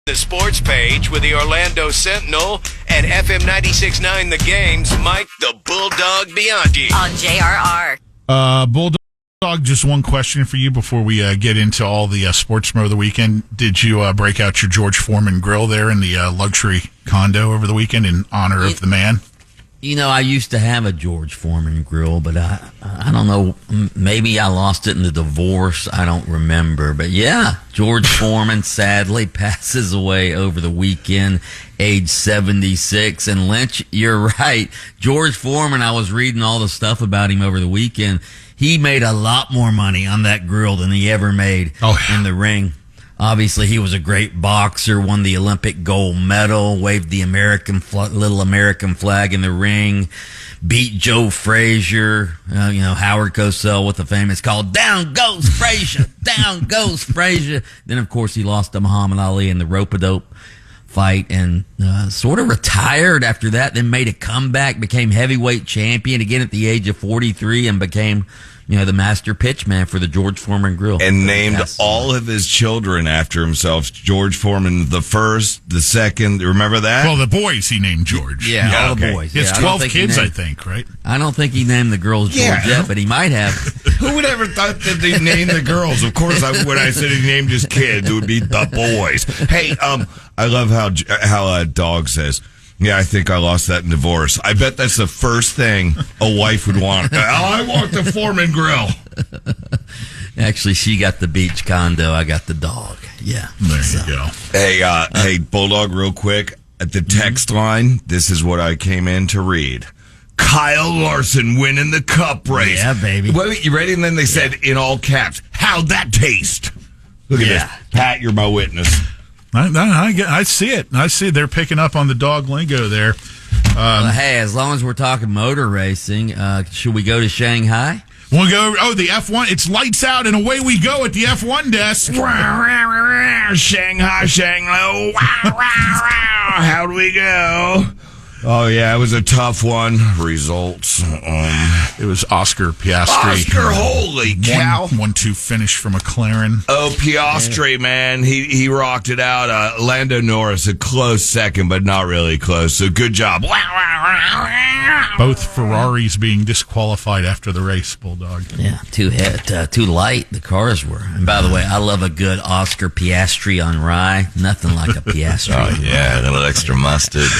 The sports page with the Orlando Sentinel and FM 96.9 The Game's Mike the Bulldog Bianchi. On JRR. Bulldog, just one question for you before we get into all the sports of the weekend. Did you break out your George Foreman grill there in the luxury condo over the weekend in honor of the man? You know, I used to have a George Foreman grill, but I don't know. Maybe I lost it in the divorce. I don't remember. But yeah, George Foreman sadly passes away over the weekend, age 76. And Lynch, you're right. George Foreman, I was reading all the stuff about him over the weekend. He made a lot more money on that grill than he ever made in the ring. Obviously, he was a great boxer, won the Olympic gold medal, waved the little American flag in the ring, beat Joe Frazier, Howard Cosell with the famous call, "Down goes Frazier, down goes Frazier." Then, of course, he lost to Muhammad Ali in the rope-a-dope fight and sort of retired after that, then made a comeback, became heavyweight champion again at the age of 43 and became the master pitchman for the George Foreman grill. And named all of his children after himself. George Foreman, the first, the second. Remember that? Well, the boys he named George. Yeah, all the boys. He has 12 kids, I think, right? I don't think he named the girls George yet, but he might have. Who would ever thought that they named the girls? Of course, when I said he named his kids, it would be the boys. Hey, I love how Dog says, "Yeah, I think I lost that in divorce." I bet that's the first thing a wife would want. I want the Foreman grill. Actually, she got the beach condo. I got the dog. Yeah. There you go. Hey, Bulldog, real quick. At the text line, this is what I came in to read. Kyle Larson winning the cup race. Yeah, baby. Wait, you ready? And then they said in all caps, "How'd that taste?" Look at this. Pat, you're my witness. I see it. I see they're picking up on the dog lingo there. Hey, as long as we're talking motor racing, should we go to Shanghai? We'll go. Oh, the F1. It's lights out and away we go at the F1 desk. Shanghai, Shanglo. How'd we go? Oh, yeah, it was a tough one. Results. It was Oscar Piastri. Oscar, holy cow. 1-2 finish for McLaren. Oh, Piastri, man. He rocked it out. Lando Norris, a close second, but not really close. So good job. Both Ferraris being disqualified after the race, Bulldog. Yeah, too light the cars were. And by the way, I love a good Oscar Piastri on rye. Nothing like a Piastri. Oh, yeah, a little extra mustard.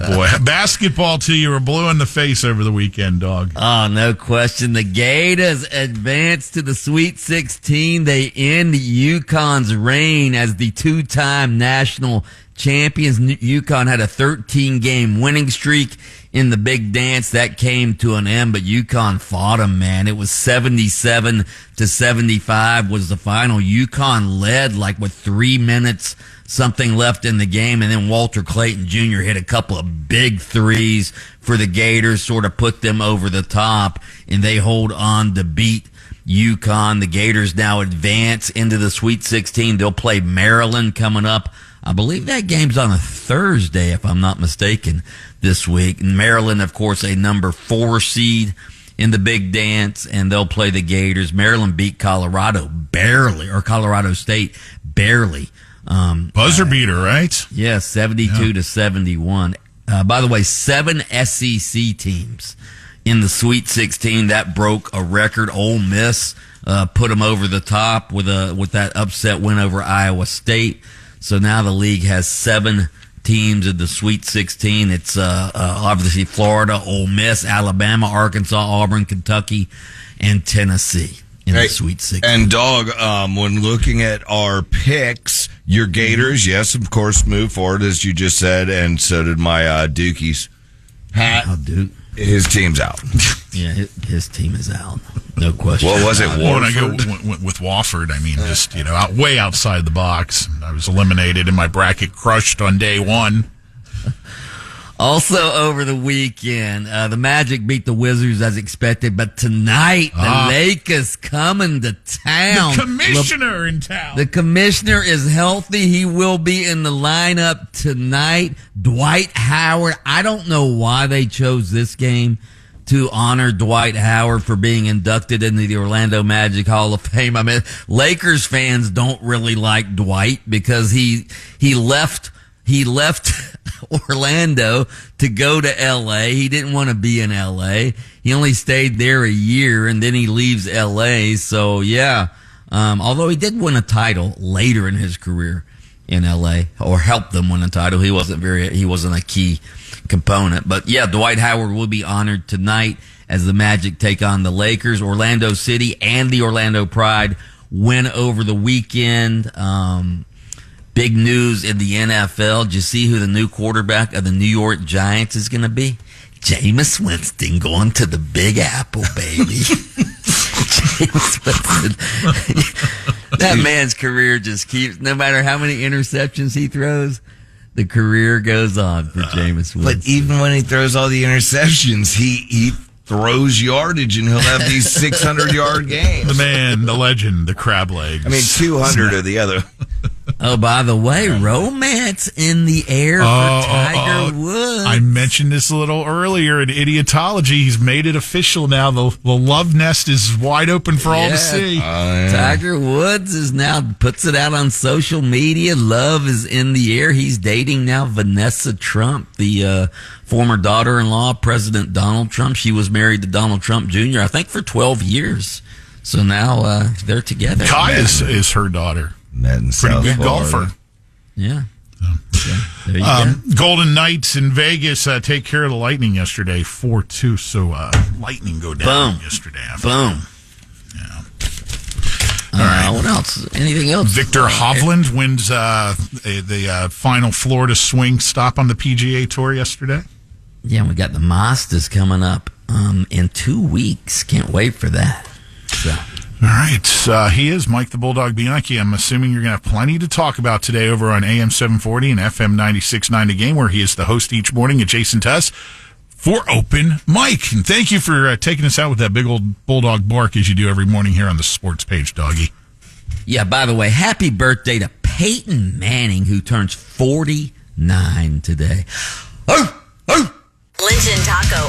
Boy, basketball to you were blue in the face over the weekend, Dog. Oh, no question. The Gators advance to the Sweet 16. They end UConn's reign as the two-time national champions. UConn had a 13-game winning streak in the big dance. That came to an end, but UConn fought them, man. It was 77-75 was the final. UConn led with 3 minutes something left in the game, and then Walter Clayton Jr. hit a couple of big threes for the Gators, sort of put them over the top, and they hold on to beat UConn. The Gators now advance into the Sweet 16. They'll play Maryland coming up. I believe that game's on a Thursday, if I'm not mistaken, this week. And Maryland, of course, a number 4 seed in the big dance, and they'll play the Gators. Maryland beat Colorado State barely. Buzzer beater, right? Yeah, 72-71. By the way, 7 SEC teams in the Sweet 16. That broke a record. Ole Miss put them over the top with that upset win over Iowa State. So now the league has 7 teams in the Sweet 16. It's obviously Florida, Ole Miss, Alabama, Arkansas, Auburn, Kentucky, and Tennessee in the Sweet 16. And Dog, when looking at our picks, your Gators, yes, of course, move forward, as you just said, and so did my Dukies. Pat, Duke. His team's out. Yeah, his team is out. No question. What was it, When I go with Wofford, I mean, just, way outside the box. I was eliminated in my bracket, crushed on day one. Also over the weekend, the Magic beat the Wizards as expected, but tonight the Lakers coming to town. The commissioner in town. The commissioner is healthy. He will be in the lineup tonight. Dwight Howard. I don't know why they chose this game to honor Dwight Howard for being inducted into the Orlando Magic Hall of Fame. I mean, Lakers fans don't really like Dwight because he left Orlando to go to L.A. He didn't want to be in L.A. He only stayed there a year, and then he leaves L.A. So, yeah, although he did win a title later in his career in L.A. or helped them win a title, he wasn't a key component. But, yeah, Dwight Howard will be honored tonight as the Magic take on the Lakers. Orlando City and the Orlando Pride win over the weekend. Big news in the NFL. Did you see who the new quarterback of the New York Giants is going to be? Jameis Winston going to the Big Apple, baby. Jameis Winston. That man's career just keeps, no matter how many interceptions he throws, the career goes on for Jameis Winston. But even when he throws all the interceptions, he throws yardage, and he'll have these 600-yard games. The man, the legend, the crab legs. I mean, 200 or the other. Oh, by the way, romance in the air for Tiger Woods. I mentioned this a little earlier in Idiotology. He's made it official now. The love nest is wide open for all to see. Tiger Woods is now puts it out on social media. Love is in the air. He's dating now Vanessa Trump, the former daughter-in-law of President Donald Trump. She was married to Donald Trump Jr., I think, for 12 years. So now they're together. Kai is her daughter. Met in Pretty good golfer. Yeah. Okay. There you go. Golden Knights in Vegas take care of the Lightning yesterday, 4-2. So Lightning go down yesterday. Boom. Yeah. All right. What else? Anything else? Victor Hovland wins the final Florida swing stop on the PGA Tour yesterday. Yeah, we got the Masters coming up in 2 weeks. Can't wait for that. So. All right. He is Mike the Bulldog Bianchi. I'm assuming you're going to have plenty to talk about today over on AM 740 and FM 96.9 The Game, where he is the host each morning adjacent to us for Open Mike. And thank you for taking us out with that big old bulldog bark as you do every morning here on the sports page, Doggy. Yeah, by the way, happy birthday to Peyton Manning, who turns 49 today. Lynch and Taco